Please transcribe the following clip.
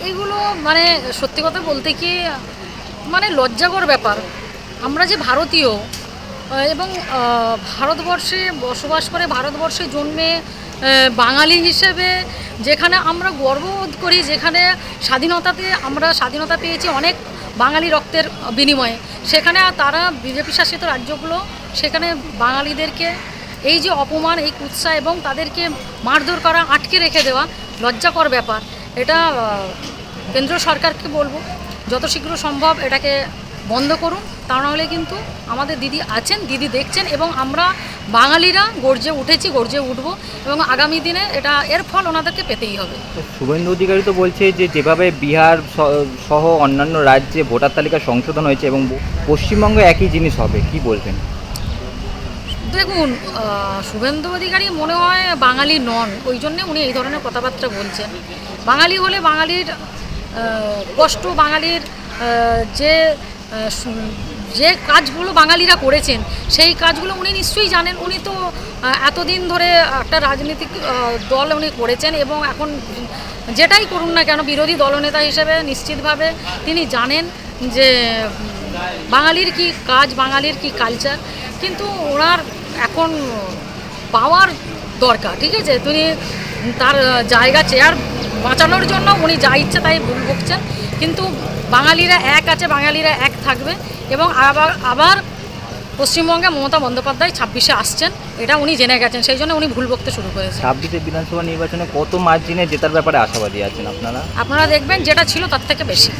এগুলো মানে সত্যি কথা বলতে কি মানে লজ্জাকর ব্যাপার। আমরা যে ভারতীয় এবং ভারতবর্ষে বসবাস করে ভারতবর্ষে জন্মে বাঙালি হিসেবে যেখানে আমরা গর্ববোধ করি, যেখানে আমরা স্বাধীনতা পেয়েছি অনেক বাঙালি রক্তের বিনিময়ে, সেখানে তারা বিজেপি শাসিত রাজ্যগুলো সেখানে বাঙালিদেরকে এই যে অপমান, এই কুৎসা এবং তাদেরকে মারধর করা, আটকে রেখে দেওয়া লজ্জাকর ব্যাপার। এটা কেন্দ্র সরকারকে বলবো যত শীঘ্র সম্ভব এটাকে বন্ধ করুন, তা নাহলে কিন্তু আমাদের দিদি আছেন, দিদি দেখছেন এবং আমরা বাঙালিরা গর্জে উঠেছি, গর্জে উঠবো এবং আগামী দিনে এর ফল ওনাদেরকে পেতেই হবে। শুভেন্দু অধিকারী তো বলছে যে যেভাবে বিহার সহ অন্যান্য রাজ্যে ভোটার তালিকা সংশোধন হয়েছে এবং পশ্চিমবঙ্গে একই জিনিস হবে, কি বলবেন? দেখুন, শুভেন্দু অধিকারী মনে হয় বাঙালি নন, ওই জন্যে উনি এই ধরনের কথাবার্তা বলছেন। বাঙালি হলে বাঙালির কষ্ট, বাঙালির যে যে কাজগুলো বাঙালিরা করেছেন সেই কাজগুলো উনি নিশ্চয়ই জানেন। উনি তো এতদিন ধরে একটা রাজনৈতিক দল উনি করেছেন এবং এখন যেটাই করুন না কেন বিরোধী দলনেতা হিসেবে নিশ্চিতভাবে তিনি জানেন যে বাঙালির কি কাজ, বাঙালির কি কালচার। কিন্তু ওনার এখন পাওয়ার দরকার, ঠিক আছে? তিনি তার জায়গা চেয়ার বাঁচানোর জন্য উনি যা ইচ্ছে তাই বকছেন, কিন্তু বাঙালিরা এক আছে, বাঙালিরা এক থাকবে এবং আবার পশ্চিমবঙ্গে মমতা বন্দ্যোপাধ্যায় 26-এ আসছেন, এটা উনি জেনে গেছেন, সেই জন্য উনি ভুল বকতে শুরু করেছেন। 26-এ বিধানসভা নির্বাচনে কত মার্জিনে জেতার ব্যাপারে আশাবাদী আছেন আপনারা? আপনারা দেখবেন যেটা ছিল তার থেকে বেশি।